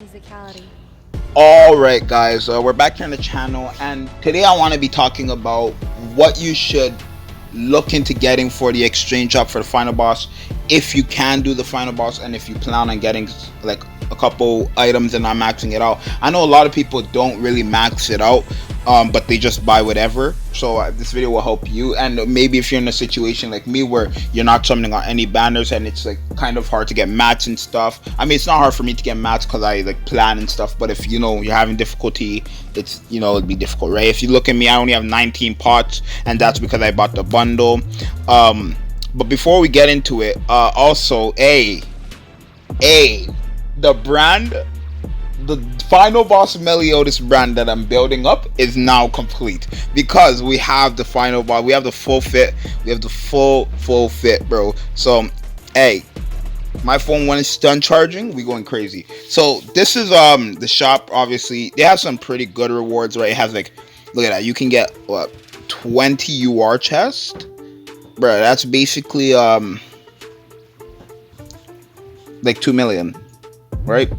Musicality. All right, guys, we're back here on the channel, and today I want to be talking about what you should look into getting for the exchange drop for the final boss, if you can do the final boss, and if you plan on getting like a couple items and not maxing it out. I know a lot of people don't really max it out, but they just buy whatever. So this video will help you, and maybe if you're in a situation like me where you're not summoning on any banners and it's like kind of hard to get mats and stuff. I mean, it's not hard for me to get mats because I like plan and stuff, but if you know you're having difficulty, it's it'd be difficult, right? If you look at me, I only have 19 pots, and that's because I bought the bundle. But before we get into it, also the brand, the final boss Meliodas brand that I'm building up is now complete, because we have the final boss, we have the full fit, we have the full fit, bro. So hey, my phone, when it's done charging, we going crazy. So this is the shop. Obviously they have some pretty good rewards, right? It has like, look at that, you can get what, 20 UR chest, bro. That's basically like 2 million, right?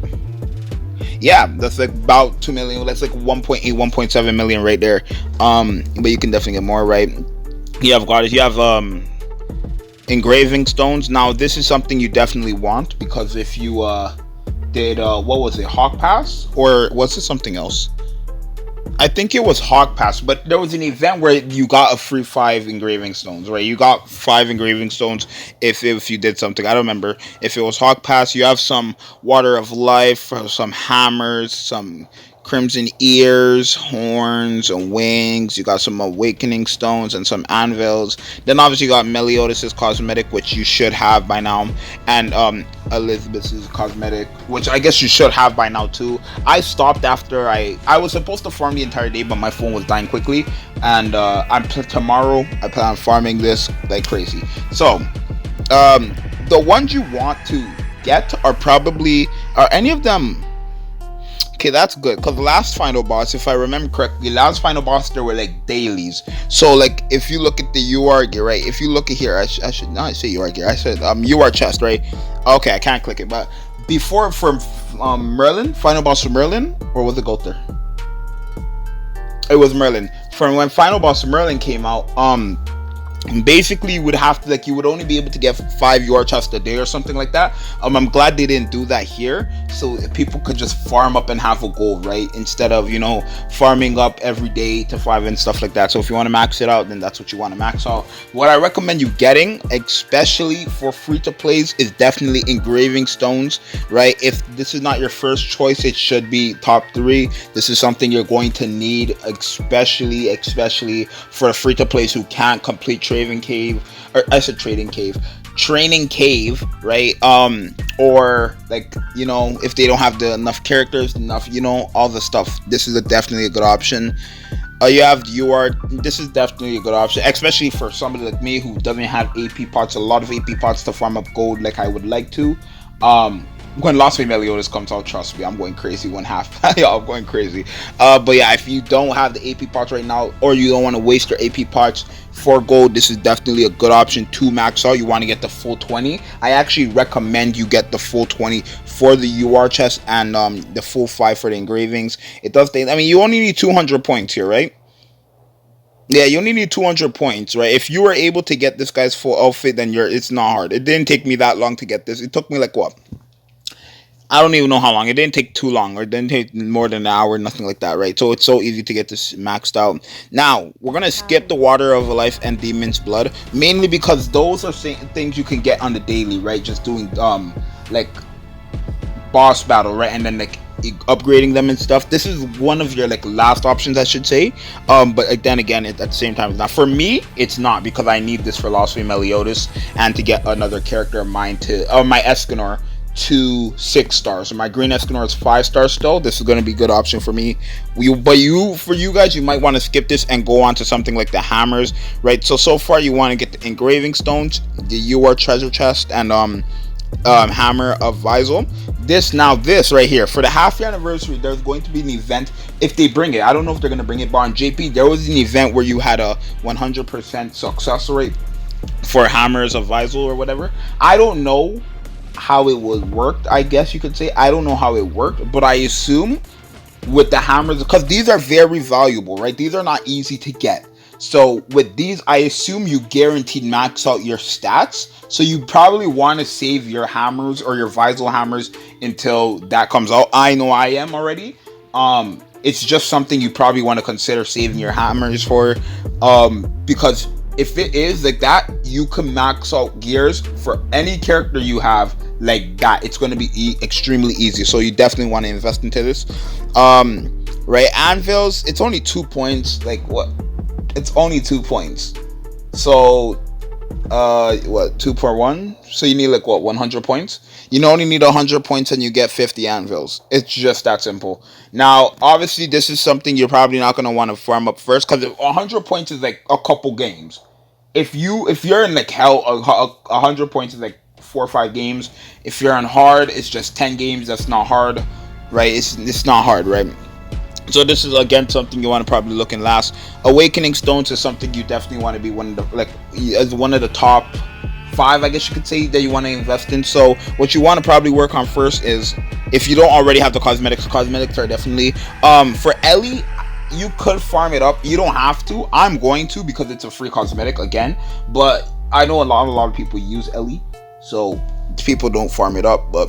Yeah, that's like about 2 million. That's like 1.8, 1.7 million right there. But you can definitely get more, right? You have goddess, you have engraving stones. Now this is something you definitely want, because if you did what was it, Hawk Pass, or was it something else? I think it was Hawk Pass, but there was an event where you got a free 5 engraving stones, right? You got 5 engraving stones if you did something. I don't remember if it was Hawk Pass. You have some Water of Life, some hammers, some crimson ears, horns, and wings. You got some awakening stones and some anvils. Then obviously you got Meliodas' cosmetic, which you should have by now, and Elizabeth's cosmetic, which I guess you should have by now too. I stopped after I was supposed to farm the entire day, but my phone was dying quickly, and tomorrow I plan on farming this like crazy. So the ones you want to get are any of them. Okay, that's good, because the last final boss, if I remember correctly, last final boss there were like dailies. So like if you look at the UR gear, right? If you look at here, I should not say UR gear. I said UR chest, right? Okay, I can't click it, but before from Merlin, final boss from Merlin, or was it Gother? It was Merlin. From when final boss Merlin came out, basically you would have to, like, you would only be able to get 5 UR chests a day or something like that. I'm glad they didn't do that here, so people could just farm up and have a goal, right, instead of farming up every day to 5 and stuff like that. So if you want to max it out, then that's what you want to max out. What I recommend you getting, especially for free to plays, is definitely engraving stones, right? If this is not your first choice, it should be top 3. This is something you're going to need, especially for the free to plays who can't complete Trading Cave, or I said Trading Cave, Training Cave, right? Or like, if they don't have enough characters, enough, all the stuff. This is definitely a good option. You have UR. This is definitely a good option, especially for somebody like me who doesn't have AP pots, a lot of AP pots to farm up gold like I would like to. When Lost Way Meliodas comes out, trust me, I'm going crazy one half. Yeah, I'm going crazy. But yeah, if you don't have the AP parts right now, or you don't want to waste your AP parts for gold, this is definitely a good option to max out. You want to get the full 20. I actually recommend you get the full 20 for the UR chest, and the full 5 for the engravings. It does take, I mean, you only need 200 points here, right? Yeah, you only need 200 points, right? If you were able to get this guy's full outfit, then it's not hard. It didn't take me that long to get this. It took me like what? I don't even know how long. It didn't take too long, or it didn't take more than an hour, nothing like that, right? So it's so easy to get this maxed out. Now, we're going to skip the Water of Life and Demon's Blood, mainly because those are things you can get on the daily, right? Just doing, like, boss battle, right? And then, like, upgrading them and stuff. This is one of your, like, last options, I should say. But then again, at the same time, it's not. For me, it's not, because I need this for Lost Way Meliodas and to get another character of mine my Escanor to 6 stars. So my green Escanor is 5 stars still. This is going to be a good option for me. For you guys, you might want to skip this and go on to something like the hammers, right? So far you want to get the engraving stones, the UR treasure chest, and hammer of Visel. This right here, for the half year anniversary, there's going to be an event, if they bring it. I don't know if they're going to bring it, but on JP there was an event where you had a 100% success rate for hammers of Visel or whatever. I don't know how it would work, I guess you could say. I don't know how it worked, but I assume with the hammers, because these are very valuable, right? These are not easy to get. So with these, I assume you guaranteed max out your stats. So you probably want to save your hammers or your Visal hammers until that comes out. I know I am already. It's just something you probably want to consider saving your hammers for. Because if it is like that, you can max out gears for any character you have like that. It's going to be extremely easy. So you definitely want to invest into this. Right, anvils, it's only 2 points. Like what? It's only 2 points. So what, 2.1? So you need like what, 100 points? You only need 100 points and you get 50 anvils. It's just that simple. Now, obviously, this is something you're probably not going to want to farm up first, because 100 points is like a couple games. If you're in like hell, 100 points is like 4 or 5 games. If you're on hard, it's just 10 games. That's not hard, right? It's not hard, right? So this is again something you want to probably look in last. Awakening stones is something you definitely want to be one of the, like, as one of the top 5, I guess you could say, that you want to invest in. So what you want to probably work on first is, if you don't already have the cosmetics are definitely for Ellie. You could farm it up. You don't have to. I'm going to, because it's a free cosmetic again. But I know a lot of people use Ellie, so people don't farm it up. But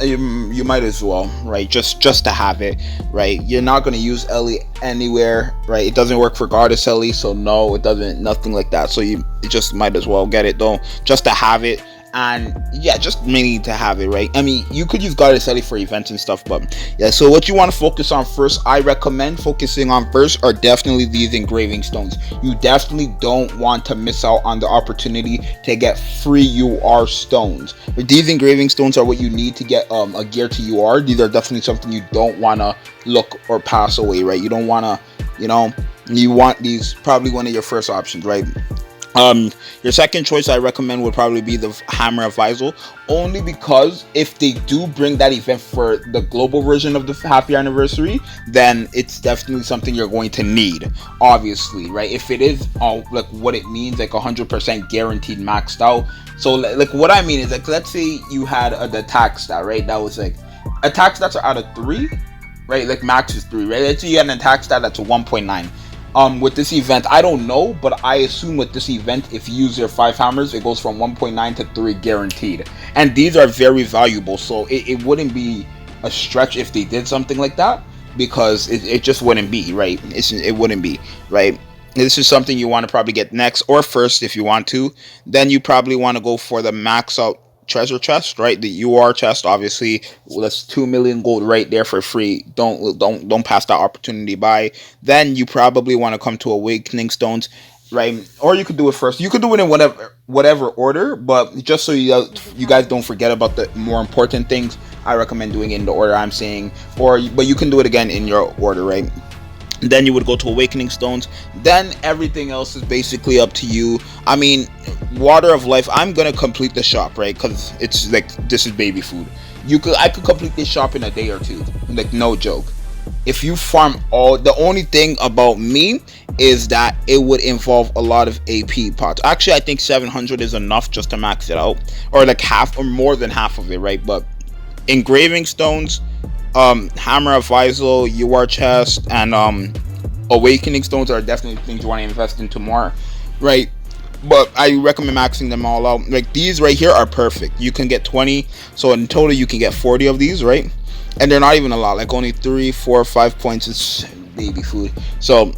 you might as well, right? Just to have it, right? You're not going to use Ellie anywhere, right? It doesn't work for Goddess Ellie, so no, it doesn't, nothing like that. So you just might as well get it though, just to have it. And yeah, just mainly to have it, right? I mean, you could use Goddess Ellie for events and stuff, but yeah. So what you want to focus on first, I recommend focusing on first, are definitely these engraving stones. You definitely don't want to miss out on the opportunity to get free UR stones. But these engraving stones are what you need to get a gear to UR. These are definitely something you don't want to look or pass away, right? You don't want to, you want these, probably one of your first options, right? Your second choice I recommend would probably be the Hammer of Visal, only because if they do bring that event for the global version of the happy anniversary, then it's definitely something you're going to need, obviously, right? If it is like what it means, like 100% guaranteed maxed out. So like what I mean is, like, let's say you had the attack stat, right? That was like, attack stats are out of 3, right? Like max is 3, right? Let's say you had an attack stat that's a 1.9. With this event, I don't know, but I assume with this event, if you use your 5 hammers, it goes from 1.9 to 3 guaranteed. And these are very valuable, so it wouldn't be a stretch if they did something like that, because it just wouldn't be, right? It wouldn't be, right? This is something you want to probably get next or first if you want to. Then you probably want to go for the max out treasure chest, right? The UR chest, obviously. Well, that's 2 million gold right there for free. Don't pass that opportunity by. Then you probably want to come to awakening stones, right? Or you could do it first. You could do it in whatever order, but just so you guys don't forget about the more important things, I recommend doing it in the order I'm saying. But you can do it again in your order, right? Then you would go to awakening stones. Then everything else is basically up to you. I mean, water of life, I'm gonna complete the shop, right? Because it's like, this is baby food. I could complete this shop in a day or two, like, no joke. If you farm the only thing about me is that it would involve a lot of AP pots. Actually, I think 700 is enough just to max it out, or like half or more than half of it, right? But engraving stones, Hammer of Visal, UR chest, and awakening stones are definitely things you want to invest into more, right? But I recommend maxing them all out. Like, these right here are perfect. You can get 20, so in total you can get 40 of these, right? And they're not even a lot, like only 3, 4, 5 points. It's baby food. So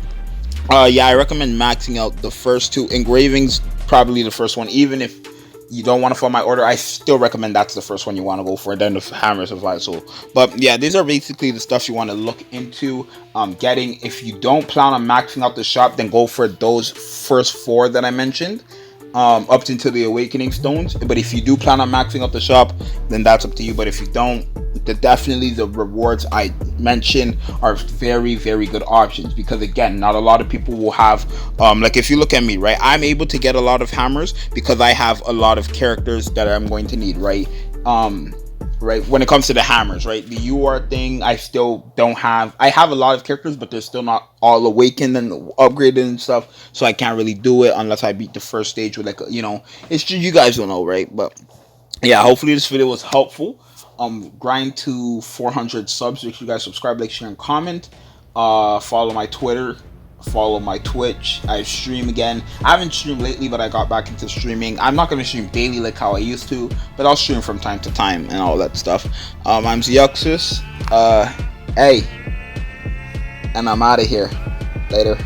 yeah, I recommend maxing out the first 2 engravings, probably the first one. Even if you don't want to follow my order, I still recommend that's the first one you want to go for, then the hammers of Visal. But yeah, these are basically the stuff you want to look into getting. If you don't plan on maxing out the shop, then go for those first 4 that I mentioned, up into the awakening stones. But if you do plan on maxing out the shop, then that's up to you. But if you don't, definitely the rewards I mentioned are very, very good options, because again, not a lot of people will have like, if you look at me, right, I'm able to get a lot of hammers because I have a lot of characters that I'm going to need, right? Right, when it comes to the hammers, right, the UR thing, I still don't have. I have a lot of characters, but they're still not all awakened and upgraded and stuff, so I can't really do it unless I beat the first stage with, like, it's just, you guys don't know, right? But yeah, hopefully this video was helpful. Grind to 400 subs. Make sure you guys subscribe, like, share, and comment. Follow my Twitter, follow my Twitch. I stream again. I haven't streamed lately, but I got back into streaming. I'm not gonna stream daily like how I used to, but I'll stream from time to time and all that stuff. I'm Zeuxis. Hey, and I'm out of here. Later.